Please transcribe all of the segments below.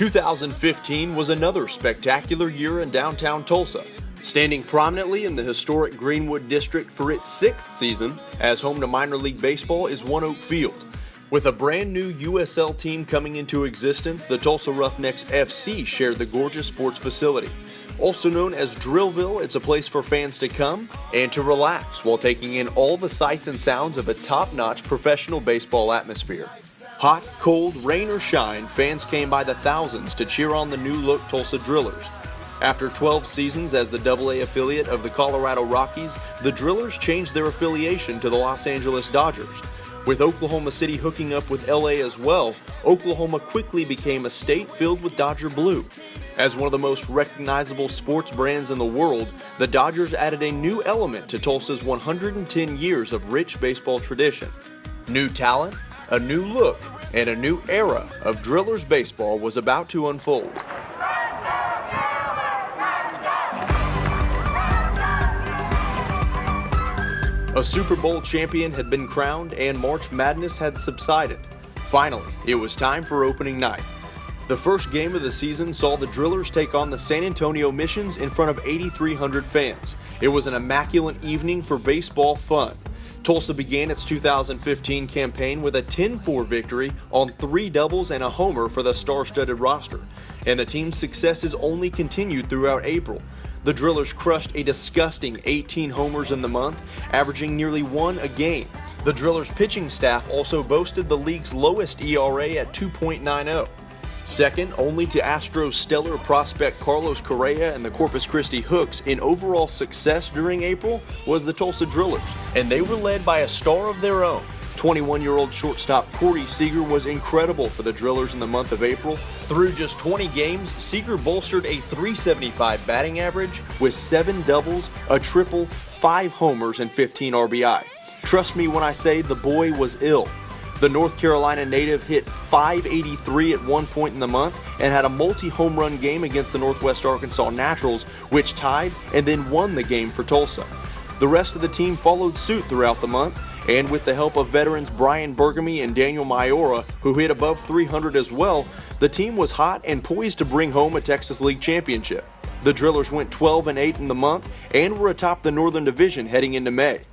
2015 was another spectacular year in downtown Tulsa, standing prominently in the historic Greenwood District for its sixth season as home to minor league baseball is One Oak Field. With a brand new USL team coming into existence, the Tulsa Roughnecks FC shared the gorgeous sports facility. Also known as Drillville, it's a place for fans to come and to relax while taking in all the sights and sounds of a top-notch professional baseball atmosphere. Hot, cold, rain or shine, fans came by the thousands to cheer on the new-look Tulsa Drillers. After 12 seasons as the AA affiliate of the Colorado Rockies, the Drillers changed their affiliation to the Los Angeles Dodgers. With Oklahoma City hooking up with LA as well, Oklahoma quickly became a state filled with Dodger blue. As one of the most recognizable sports brands in the world, the Dodgers added a new element to Tulsa's 110 years of rich baseball tradition. New talent, a new look, and a new era of Drillers baseball was about to unfold. A Super Bowl champion had been crowned and March Madness had subsided. Finally, it was time for opening night. The first game of the season saw the Drillers take on the San Antonio Missions in front of 8,300 fans. It was an immaculate evening for baseball fun. Tulsa began its 2015 campaign with a 10-4 victory on 3 doubles and a homer for the star-studded roster, and the team's successes only continued throughout April. The Drillers crushed a disgusting 18 homers in the month, averaging nearly 1 a game. The Drillers' pitching staff also boasted the league's lowest ERA at 2.90. Second only to Astros stellar prospect Carlos Correa and the Corpus Christi Hooks in overall success during April was the Tulsa Drillers, and they were led by a star of their own. 21-year-old shortstop Corey Seager was incredible for the Drillers in the month of April. Through just 20 games, Seager bolstered a .375 batting average with 7 doubles, a triple, 5 homers, and 15 RBI. Trust me when I say the boy was ill. The North Carolina native hit .583 at one point in the month and had a multi-home run game against the Northwest Arkansas Naturals, which tied and then won the game for Tulsa. The rest of the team followed suit throughout the month, and with the help of veterans Brian Bergamy and Daniel Maiora, who hit above 300 as well, the team was hot and poised to bring home a Texas League championship. The Drillers went 12-8 in the month and were atop the Northern Division heading into May.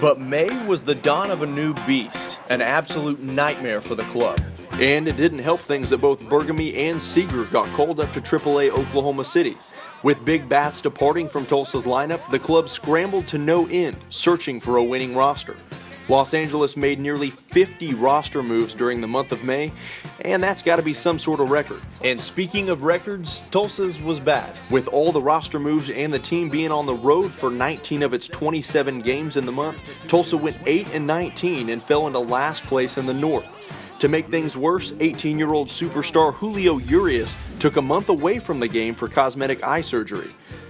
But May was the dawn of a new beast, an absolute nightmare for the club. And it didn't help things that both Bergamy and Seager got called up to AAA Oklahoma City. With big bats departing from Tulsa's lineup, the club scrambled to no end, searching for a winning roster. Los Angeles made nearly 50 roster moves during the month of May, and that's got to be some sort of record. And speaking of records, Tulsa's was bad. With all the roster moves and the team being on the road for 19 of its 27 games in the month, Tulsa went 8-19 and fell into last place in the North. To make things worse, 18-year-old superstar Julio Urias took a month away from the game for cosmetic eye surgery.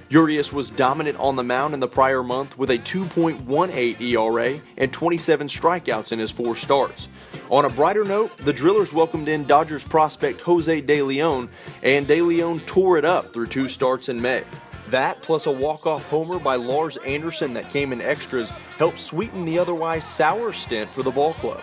Urias was dominant on the mound in the prior month with a 2.18 ERA and 27 strikeouts in his 4 starts. On a brighter note, the Drillers welcomed in Dodgers prospect Jose De Leon, and De Leon tore it up through 2 starts in May. That, plus a walk-off homer by Lars Anderson that came in extras, helped sweeten the otherwise sour stint for the ball club.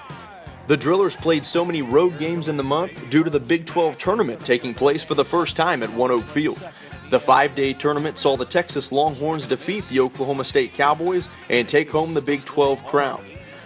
The Drillers played so many road games in the month due to the Big 12 tournament taking place for the first time at One Oak Field. The 5-day tournament saw the Texas Longhorns defeat the Oklahoma State Cowboys and take home the Big 12 crown.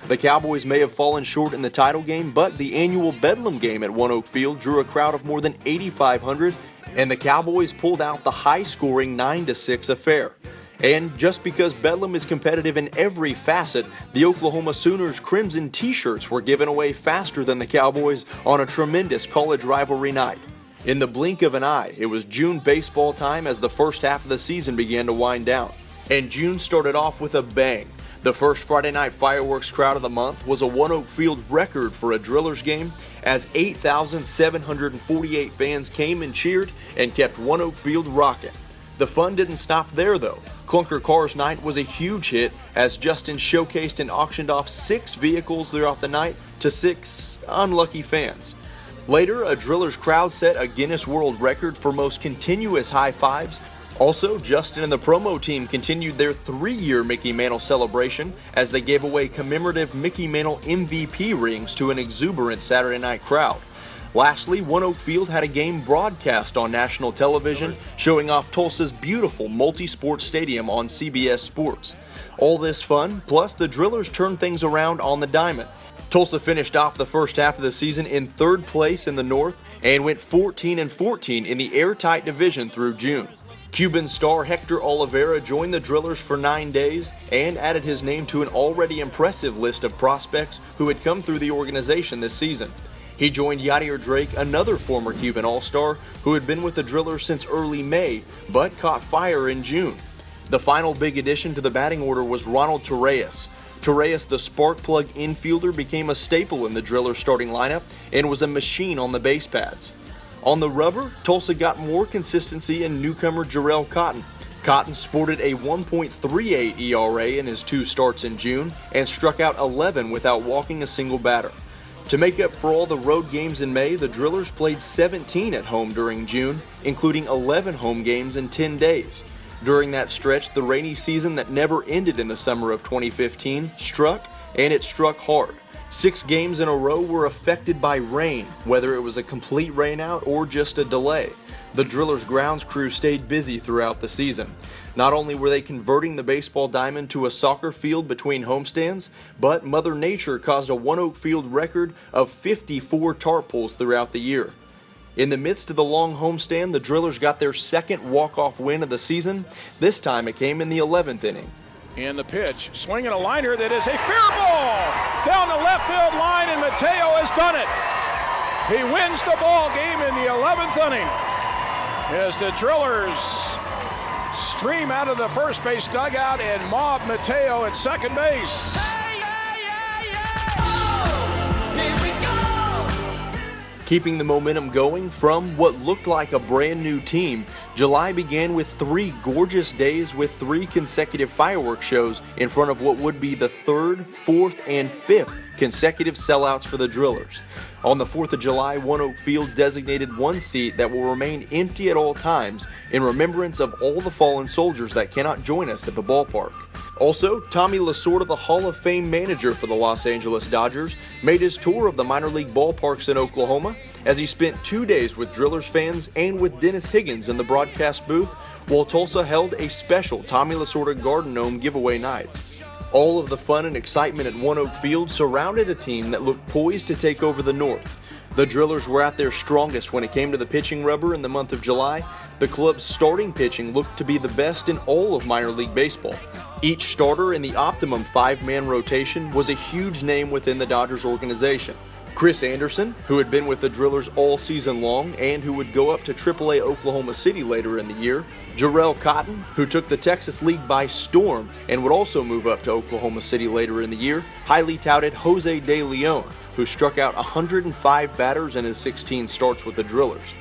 The Cowboys may have fallen short in the title game, but the annual Bedlam game at One Oak Field drew a crowd of more than 8,500, and the Cowboys pulled out the high-scoring 9-6 affair. And just because Bedlam is competitive in every facet, the Oklahoma Sooners' crimson t-shirts were given away faster than the Cowboys on a tremendous college rivalry night. In the blink of an eye, it was June baseball time as the first half of the season began to wind down. And June started off with a bang. The first Friday night fireworks crowd of the month was a One Oak Field record for a Drillers game, as 8,748 fans came and cheered and kept One Oak Field rocking. The fun didn't stop there though. Clunker Cars Night was a huge hit as Justin showcased and auctioned off 6 vehicles throughout the night to 6 unlucky fans. Later, a Drillers crowd set a Guinness World Record for most continuous high fives Also, Justin and the promo team continued their 3-year Mickey Mantle celebration as they gave away commemorative Mickey Mantle MVP rings to an exuberant Saturday night crowd. Lastly, One Oak Field had a game broadcast on national television, showing off Tulsa's beautiful multi-sport stadium on CBS Sports. All this fun, plus the Drillers turned things around on the diamond. Tulsa finished off the first half of the season in 3rd place in the North and went 14-14 in the airtight division through June. Cuban star Hector Oliveira joined the Drillers for 9 days and added his name to an already impressive list of prospects who had come through the organization this season. He joined Yadier Drake, another former Cuban All-Star who had been with the Drillers since early May but caught fire in June. The final big addition to the batting order was Ronald Torreyes. Torreyes, the spark plug infielder, became a staple in the Drillers starting lineup and was a machine on the base pads. On the rubber, Tulsa got more consistency in newcomer Jarrell Cotton. Cotton sported a 1.38 ERA in his 2 starts in June and struck out 11 without walking a single batter. To make up for all the road games in May, the Drillers played 17 at home during June, including 11 home games in 10 days. During that stretch, the rainy season that never ended in the summer of 2015 struck, and it struck hard. 6 games in a row were affected by rain, whether it was a complete rainout or just a delay. The Drillers grounds crew stayed busy throughout the season. Not only were they converting the baseball diamond to a soccer field between homestands, but Mother Nature caused a One Oak Field record of 54 tarp pulls throughout the year. In the midst of the long homestand, the Drillers got their 2nd walk-off win of the season. This time it came in the 11th inning. And the pitch, swinging a liner that is a fair ball down the left field line, and Mateo has done it. He wins the ball game in the 11th inning as the Drillers stream out of the first base dugout and mob Mateo at second base. Keeping the momentum going from what looked like a brand new team, July began with 3 gorgeous days with 3 consecutive fireworks shows in front of what would be the 3rd, 4th, and 5th consecutive sellouts for the Drillers. On the 4th of July, One Oak Field designated 1 seat that will remain empty at all times in remembrance of all the fallen soldiers that cannot join us at the ballpark. Also, Tommy Lasorda, the Hall of Fame manager for the Los Angeles Dodgers, made his tour of the minor league ballparks in Oklahoma as he spent 2 days with Drillers fans and with Dennis Higgins in the broadcast booth, while Tulsa held a special Tommy Lasorda Garden Gnome giveaway night. All of the fun and excitement at One Oak Field surrounded a team that looked poised to take over the North. The Drillers were at their strongest when it came to the pitching rubber in the month of July. The club's starting pitching looked to be the best in all of minor league baseball. Each starter in the optimum 5-man rotation was a huge name within the Dodgers organization. Chris Anderson, who had been with the Drillers all season long and who would go up to AAA Oklahoma City later in the year. Jarrell Cotton, who took the Texas League by storm and would also move up to Oklahoma City later in the year. Highly touted Jose De Leon, who struck out 105 batters in his 16 starts with the Drillers.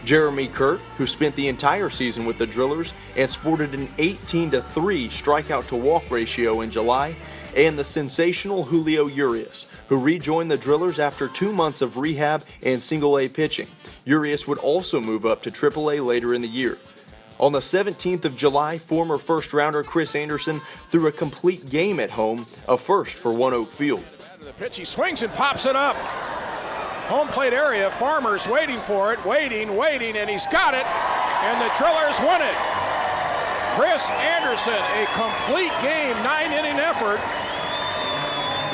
Jeremy Kurt, who spent the entire season with the Drillers and sported an 18-3 strikeout-to-walk ratio in July, and the sensational Julio Urias, who rejoined the Drillers after 2 months of rehab and single-A pitching. Urias would also move up to AAA later in the year. On the 17th of July, former first-rounder Chris Anderson threw a complete game at home, a first for One Oak Field. The pitch, he swings and pops it up. Home plate area, Farmer's waiting for it, waiting, and he's got it, and the Drillers win it. Chris Anderson, a complete game, 9-inning effort.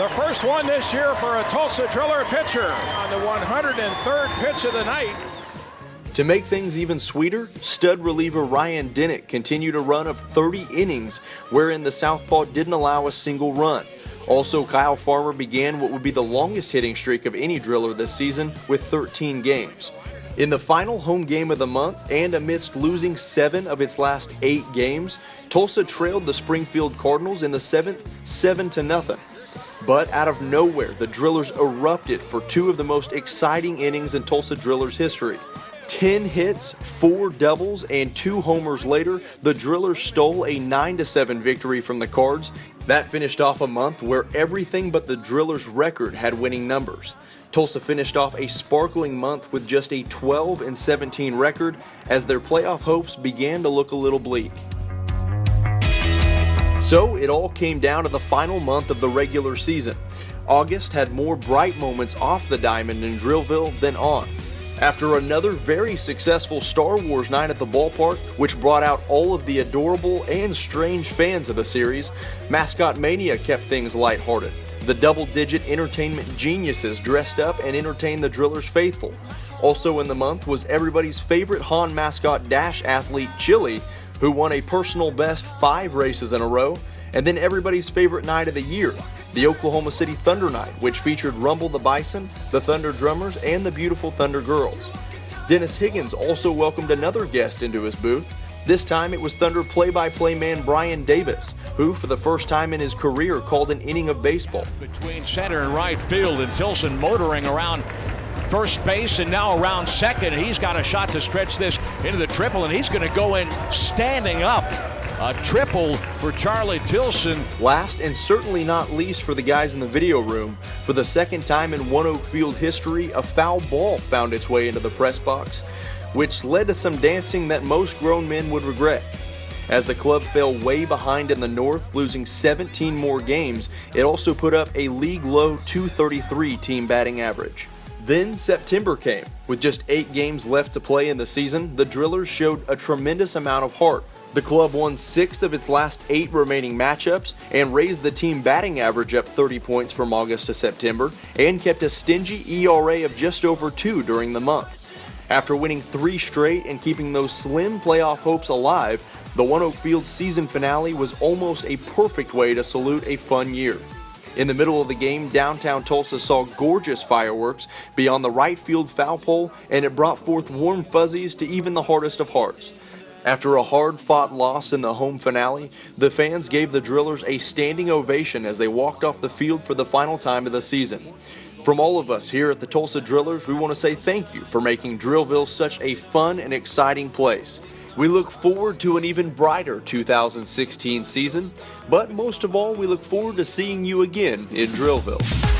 The first one this year for a Tulsa Driller pitcher on the 103rd pitch of the night. To make things even sweeter, stud reliever Ryan Dennett continued a run of 30 innings wherein the southpaw didn't allow a single run. Also, Kyle Farmer began what would be the longest hitting streak of any Driller this season with 13 games. In the final home game of the month, and amidst losing 7 of its last 8 games, Tulsa trailed the Springfield Cardinals in the 7th 7-0. But out of nowhere, the Drillers erupted for 2 of the most exciting innings in Tulsa Drillers history. 10 hits, 4 doubles, and 2 homers later, the Drillers stole a 9-7 victory from the Cards. That finished off a month where everything but the Drillers' record had winning numbers. Tulsa finished off a sparkling month with just a 12-17 record as their playoff hopes began to look a little bleak. So it all came down to the final month of the regular season. August had more bright moments off the diamond in Drillville than on. After another very successful Star Wars night at the ballpark, which brought out all of the adorable and strange fans of the series, Mascot Mania kept things lighthearted. The double-digit entertainment geniuses dressed up and entertained the Drillers faithful. Also in the month was everybody's favorite Han mascot dash athlete, Chili, who won a personal best 5 races in a row, and then everybody's favorite night of the year, the Oklahoma City Thunder Night, which featured Rumble the Bison, the Thunder Drummers, and the beautiful Thunder Girls. Dennis Higgins also welcomed another guest into his booth. This time it was Thunder play-by-play man Brian Davis, who for the first time in his career called an inning of baseball. Between center and right field, and Tilson motoring around first base and now around second. He's got a shot to stretch this into the triple, and he's going to go in standing up. A triple for Charlie Tilson. Last and certainly not least for the guys in the video room, for the second time in One Oak Field history, a foul ball found its way into the press box, which led to some dancing that most grown men would regret. As the club fell way behind in the North, losing 17 more games, it also put up a league-low .233 team batting average. Then September came. With just 8 games left to play in the season, the Drillers showed a tremendous amount of heart. The club won 6 of its last 8 remaining matchups and raised the team batting average up 30 points from August to September and kept a stingy ERA of just over 2 during the month. After winning 3 straight and keeping those slim playoff hopes alive, the One Oak Field season finale was almost a perfect way to salute a fun year. In the middle of the game, downtown Tulsa saw gorgeous fireworks beyond the right field foul pole, and it brought forth warm fuzzies to even the hardest of hearts. After a hard-fought loss in the home finale, the fans gave the Drillers a standing ovation as they walked off the field for the final time of the season. From all of us here at the Tulsa Drillers, we want to say thank you for making Drillville such a fun and exciting place. We look forward to an even brighter 2016 season, but most of all, we look forward to seeing you again in Drillville.